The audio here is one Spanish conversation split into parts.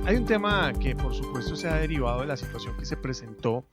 Hay un tema que por supuesto se ha derivado de la situación que se presentó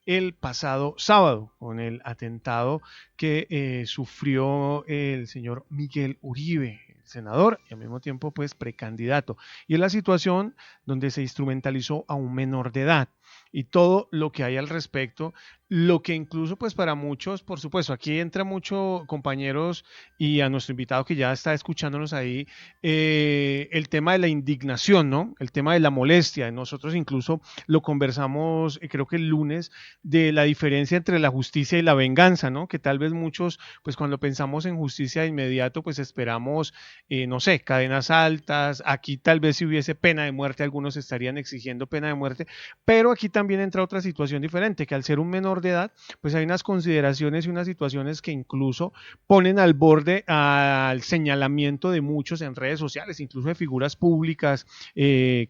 el pasado sábado con el atentado que sufrió el señor Miguel Uribe, el senador y al mismo tiempo pues precandidato. Y es la situación donde se instrumentalizó a un menor de edad y todo lo que hay al respecto, lo que incluso pues para muchos, por supuesto, aquí entra mucho compañeros y a nuestro invitado que ya está escuchándonos ahí, el tema de la indignación, ¿no? El tema de la molestia. Nosotros incluso lo conversamos, creo que el lunes, de la diferencia entre la justicia y la venganza, ¿no? Que tal vez muchos, pues cuando pensamos en justicia de inmediato, pues esperamos, no sé, cadenas altas. Aquí tal vez si hubiese pena de muerte, algunos estarían exigiendo pena de muerte, pero aquí también entra otra situación diferente, que al ser un menor de edad, pues hay unas consideraciones y unas situaciones que incluso ponen al borde al señalamiento de muchos en redes sociales, incluso de figuras públicas,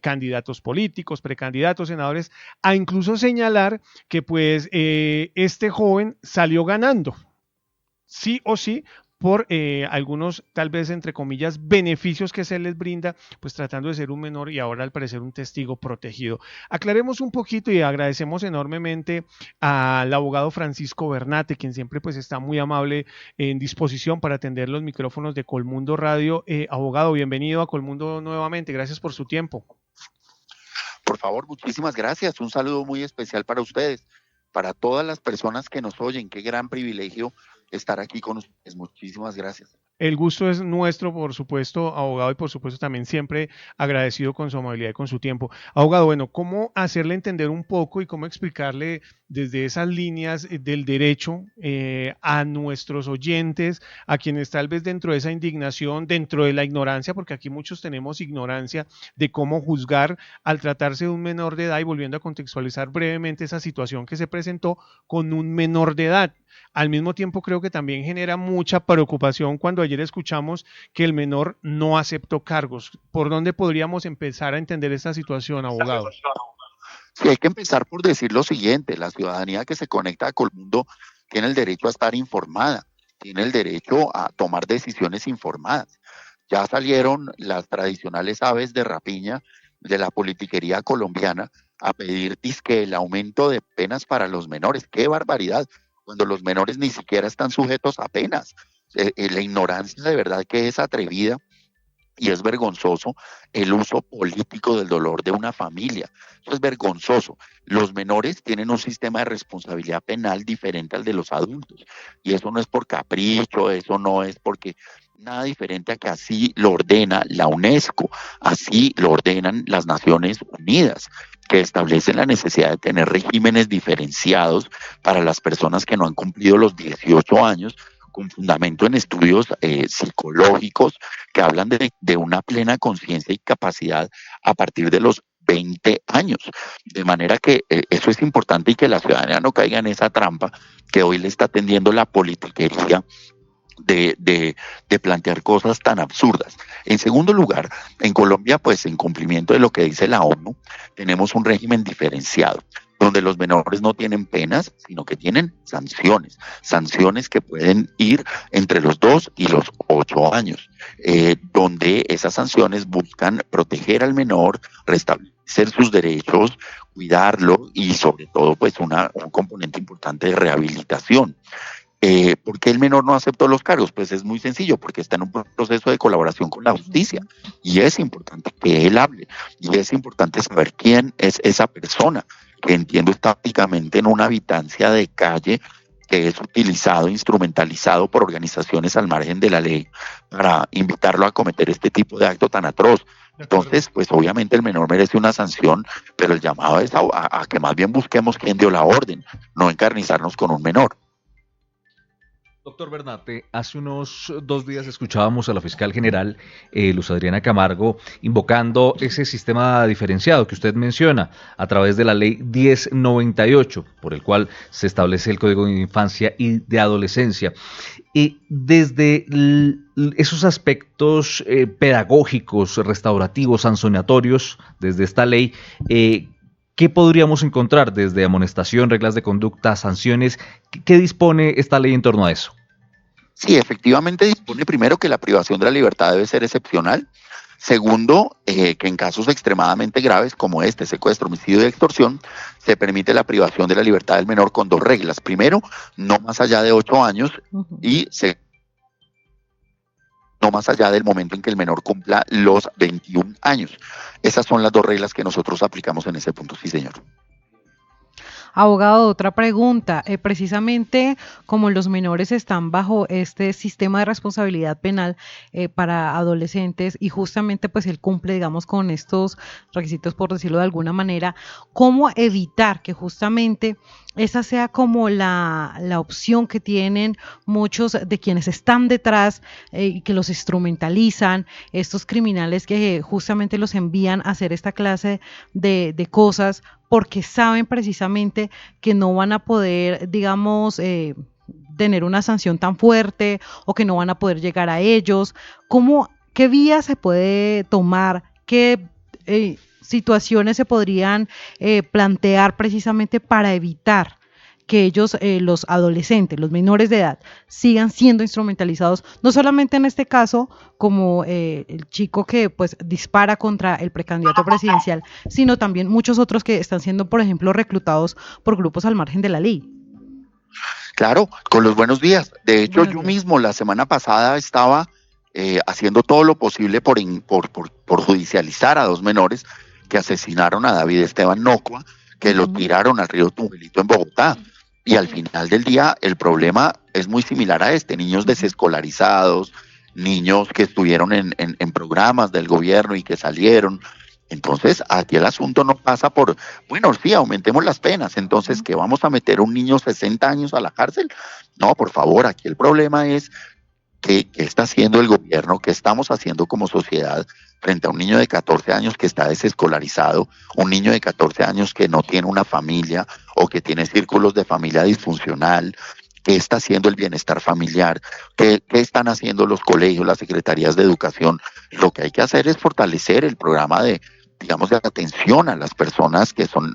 candidatos políticos, precandidatos, senadores, a incluso señalar que pues este joven salió ganando, sí o sí, por algunos, tal vez entre comillas, beneficios que se les brinda, pues tratando de ser un menor y ahora al parecer un testigo protegido. Aclaremos un poquito y agradecemos enormemente al abogado Francisco Bernate, quien siempre pues está muy amable en disposición para atender los micrófonos de Colmundo Radio. Abogado, bienvenido a Colmundo nuevamente, gracias por su tiempo. Por favor, muchísimas gracias. Un saludo muy especial para ustedes, para todas las personas que nos oyen. Qué gran privilegio estar aquí con ustedes. Muchísimas gracias. El gusto es nuestro, por supuesto, abogado, y por supuesto también siempre agradecido con su amabilidad y con su tiempo. Abogado, bueno, ¿cómo hacerle entender un poco y cómo explicarle desde esas líneas del derecho a nuestros oyentes, a quienes tal vez dentro de esa indignación, dentro de la ignorancia, porque aquí muchos tenemos ignorancia de cómo juzgar al tratarse de un menor de edad, y volviendo a contextualizar brevemente esa situación que se presentó con un menor de edad? Al mismo tiempo creo que también genera mucha preocupación cuando ayer escuchamos que el menor no aceptó cargos. ¿Por dónde podríamos empezar a entender esta situación, abogado? Sí, hay que empezar por decir lo siguiente: la ciudadanía que se conecta a Colmundo tiene el derecho a estar informada, tiene el derecho a tomar decisiones informadas. Ya salieron las tradicionales aves de rapiña de la politiquería colombiana a pedir disque el aumento de penas para los menores. ¡Qué barbaridad! Cuando los menores ni siquiera están sujetos a penas. La ignorancia de verdad que es atrevida, y es vergonzoso el uso político del dolor de una familia. Eso es vergonzoso. Los menores tienen un sistema de responsabilidad penal diferente al de los adultos. Y eso no es por capricho, eso no es porque nada diferente a que así lo ordena la UNESCO, así lo ordenan las Naciones Unidas, que establecen la necesidad de tener regímenes diferenciados para las personas que no han cumplido los 18 años, con fundamento en estudios psicológicos que hablan de una plena conciencia y capacidad a partir de los 20 años. De manera que eso es importante, y que la ciudadanía no caiga en esa trampa que hoy le está tendiendo la politiquería de plantear cosas tan absurdas. En segundo lugar, en Colombia, pues en cumplimiento de lo que dice la ONU, tenemos un régimen diferenciado, donde los menores no tienen penas, sino que tienen sanciones, sanciones que pueden ir entre los 2 y los 8 años, donde esas sanciones buscan proteger al menor, restablecer sus derechos, cuidarlo y sobre todo pues un componente importante de rehabilitación. ¿Por qué el menor no aceptó los cargos? Pues es muy sencillo, porque está en un proceso de colaboración con la justicia, y es importante que él hable, y es importante saber quién es esa persona, que entiendo está prácticamente en una habitancia de calle, que es utilizado, instrumentalizado por organizaciones al margen de la ley para invitarlo a cometer este tipo de acto tan atroz. Entonces, pues obviamente el menor merece una sanción, pero el llamado es a que más bien busquemos quién dio la orden, no encarnizarnos con un menor. Doctor Bernate, hace unos 2 días escuchábamos a la fiscal general, Luz Adriana Camargo, invocando ese sistema diferenciado que usted menciona a través de la ley 1098, por el cual se establece el Código de Infancia y de Adolescencia. Y desde esos aspectos pedagógicos, restaurativos, sancionatorios, desde esta ley, ¿qué podríamos encontrar desde amonestación, reglas de conducta, sanciones? ¿Qué dispone esta ley en torno a eso? Sí, efectivamente dispone primero que la privación de la libertad debe ser excepcional. Segundo, que en casos extremadamente graves como este, secuestro, homicidio y extorsión, se permite la privación de la libertad del menor con 2 reglas. Primero, no más allá de 8 años y no más allá del momento en que el menor cumpla los 21 años. Esas son las 2 reglas que nosotros aplicamos en ese punto, sí, señor. Abogado, otra pregunta. Precisamente como los menores están bajo este sistema de responsabilidad penal para adolescentes y justamente pues él cumple, digamos, con estos requisitos, por decirlo de alguna manera, ¿cómo evitar que justamente esa sea como la opción que tienen muchos de quienes están detrás y que los instrumentalizan, estos criminales que justamente los envían a hacer esta clase de cosas porque saben precisamente que no van a poder, digamos, tener una sanción tan fuerte o que no van a poder llegar a ellos? ¿Qué vía se puede tomar? ¿Qué situaciones se podrían plantear precisamente para evitar que ellos, los adolescentes, los menores de edad, sigan siendo instrumentalizados, no solamente en este caso como el chico que pues dispara contra el precandidato presidencial, sino también muchos otros que están siendo, por ejemplo, reclutados por grupos al margen de la ley? Claro, con los buenos días. De hecho, yo mismo la semana pasada estaba haciendo todo lo posible por judicializar a 2 menores que asesinaron a David Esteban Nocua, que lo tiraron al río Tungurito en Bogotá. Y al final del día el problema es muy similar a niños desescolarizados, niños que estuvieron en programas del gobierno y que salieron. Entonces aquí el asunto no pasa por, bueno, sí, aumentemos las penas, entonces ¿qué vamos a meter a un niño 60 años a la cárcel? No, por favor, aquí el problema es ¿qué está haciendo el gobierno? ¿Qué estamos haciendo como sociedad frente a un niño de 14 años que está desescolarizado, un niño de 14 años que no tiene una familia o que tiene círculos de familia disfuncional? ¿Qué está haciendo el bienestar familiar? ¿Qué están haciendo los colegios, las secretarías de educación? Lo que hay que hacer es fortalecer el programa de atención a las personas que son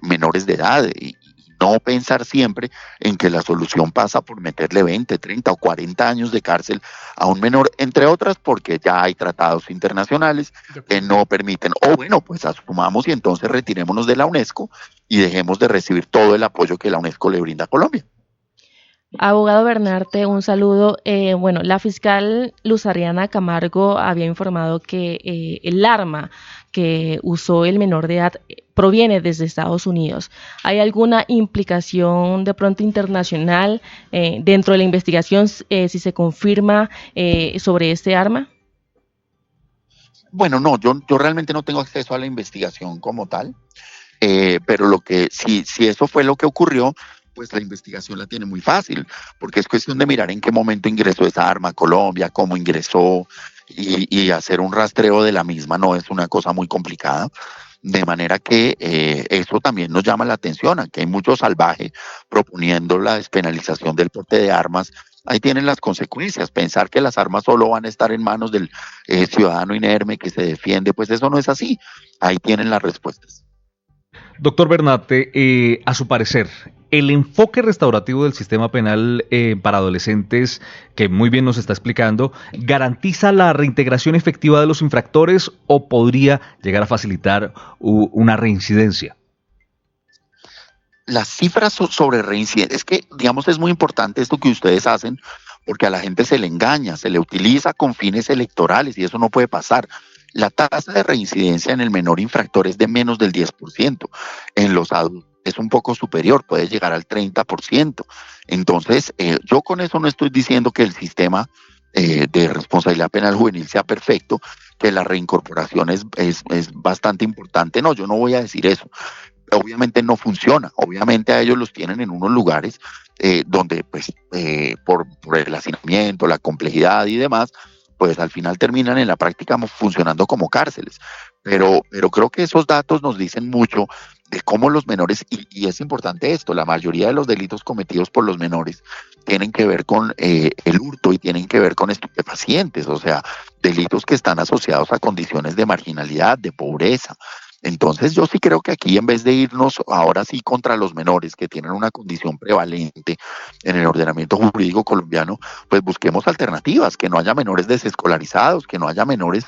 menores de edad y no pensar siempre en que la solución pasa por meterle 20, 30 o 40 años de cárcel a un menor, entre otras porque ya hay tratados internacionales que no permiten, o bueno, pues asumamos y entonces retirémonos de la UNESCO y dejemos de recibir todo el apoyo que la UNESCO le brinda a Colombia. Abogado Bernarte, un saludo. Bueno, la fiscal Luz Adriana Camargo había informado que el arma que usó el menor de edad proviene desde Estados Unidos. ¿Hay alguna implicación de pronto internacional dentro de la investigación si se confirma sobre este arma? Bueno, no, yo realmente no tengo acceso a la investigación como tal, pero lo que si eso fue lo que ocurrió, pues la investigación la tiene muy fácil, porque es cuestión de mirar en qué momento ingresó esa arma a Colombia, cómo ingresó y hacer un rastreo de la misma. No es una cosa muy complicada, de manera que eso también nos llama la atención, aquí hay mucho salvaje proponiendo la despenalización del porte de armas. Ahí tienen las consecuencias. Pensar que las armas solo van a estar en manos del ciudadano inerme que se defiende, pues eso no es así. Ahí tienen las respuestas. Doctor Bernate, a su parecer, el enfoque restaurativo del sistema penal para adolescentes, que muy bien nos está explicando, ¿garantiza la reintegración efectiva de los infractores o podría llegar a facilitar una reincidencia? Las cifras sobre reincidencia, es que, digamos, es muy importante esto que ustedes hacen, porque a la gente se le engaña, se le utiliza con fines electorales y eso no puede pasar. La tasa de reincidencia en el menor infractor es de menos del 10%, en los adultos es un poco superior, puede llegar al 30%. Entonces, yo con eso no estoy diciendo que el sistema de responsabilidad penal juvenil sea perfecto, que la reincorporación es bastante importante. No, yo no voy a decir eso. Obviamente no funciona, obviamente a ellos los tienen en unos lugares donde pues por el hacinamiento, la complejidad y demás, pues al final terminan en la práctica funcionando como cárceles. Pero creo que esos datos nos dicen mucho de cómo los menores, y es importante esto, la mayoría de los delitos cometidos por los menores tienen que ver con el hurto y tienen que ver con estupefacientes, o sea, delitos que están asociados a condiciones de marginalidad, de pobreza. Entonces yo sí creo que aquí, en vez de irnos ahora sí contra los menores que tienen una condición prevalente en el ordenamiento jurídico colombiano, pues busquemos alternativas, que no haya menores desescolarizados, que no haya menores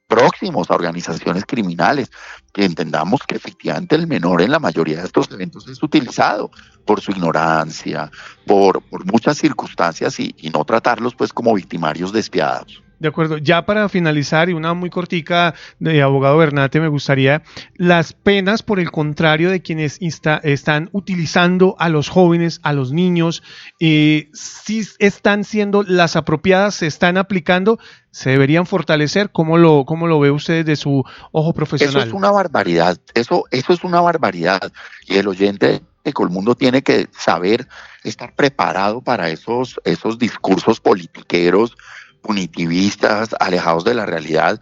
próximos a organizaciones criminales, que entendamos que efectivamente el menor en la mayoría de estos eventos es utilizado por su ignorancia, por muchas circunstancias, y no tratarlos pues como victimarios despiadados. De acuerdo. Ya para finalizar, y una muy cortica de abogado Bernate, me gustaría las penas, por el contrario, de quienes están utilizando a los jóvenes, a los niños, si están siendo las apropiadas, se están aplicando, se deberían fortalecer. ¿Cómo lo ve usted desde su ojo profesional? Eso es una barbaridad, eso es una barbaridad, y el oyente de Colmundo tiene que saber estar preparado para esos discursos politiqueros, punitivistas, alejados de la realidad,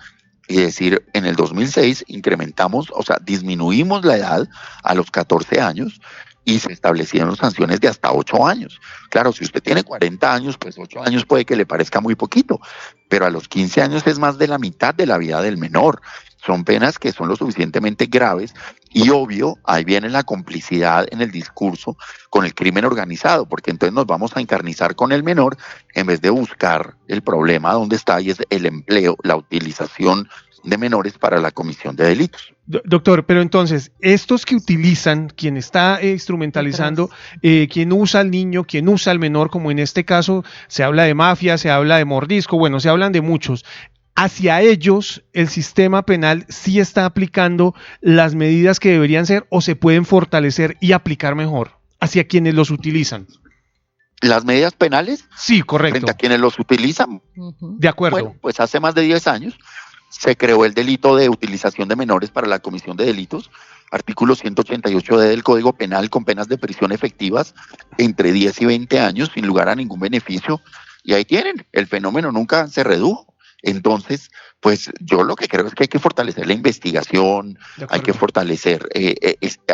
y decir, en el 2006 incrementamos, o sea, disminuimos la edad a los 14 años y se establecieron sanciones de hasta 8 años. Claro, si usted tiene 40 años, pues 8 años puede que le parezca muy poquito, pero a los 15 años es más de la mitad de la vida del menor. Son penas que son lo suficientemente graves, y obvio, ahí viene la complicidad en el discurso con el crimen organizado, porque entonces nos vamos a encarnizar con el menor en vez de buscar el problema donde está, y es el empleo, la utilización de menores para la comisión de delitos. Doctor, pero entonces, estos que utilizan, quien está instrumentalizando, quien usa al niño, quien usa al menor, como en este caso se habla de mafia, se habla de mordisco, bueno, se hablan de muchos. Hacia ellos, el sistema penal sí está aplicando las medidas que deberían ser, o se pueden fortalecer y aplicar mejor hacia quienes los utilizan. ¿Las medidas penales? Sí, correcto. Frente a quienes los utilizan. De acuerdo. Bueno, pues hace más de 10 años se creó el delito de utilización de menores para la comisión de delitos, artículo 188D del Código Penal, con penas de prisión efectivas entre 10 y 20 años, sin lugar a ningún beneficio, y ahí tienen, el fenómeno nunca se redujo. Entonces, pues yo lo que creo es que hay que fortalecer la investigación, hay que fortalecer,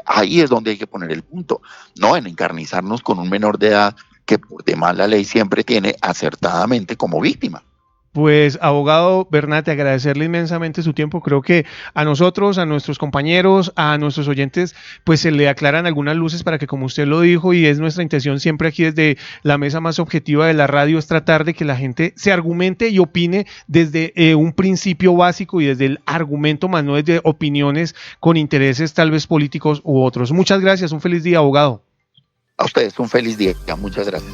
ahí es donde hay que poner el punto, no en encarnizarnos con un menor de edad que por demás la ley siempre tiene acertadamente como víctima. Pues, abogado Bernate, agradecerle inmensamente su tiempo. Creo que a nosotros, a nuestros compañeros, a nuestros oyentes, pues se le aclaran algunas luces para que, como usted lo dijo, y es nuestra intención siempre aquí desde la mesa más objetiva de la radio, es tratar de que la gente se argumente y opine desde un principio básico y desde el argumento, más no desde opiniones con intereses tal vez políticos u otros. Muchas gracias, un feliz día, abogado. A ustedes un feliz día, muchas gracias.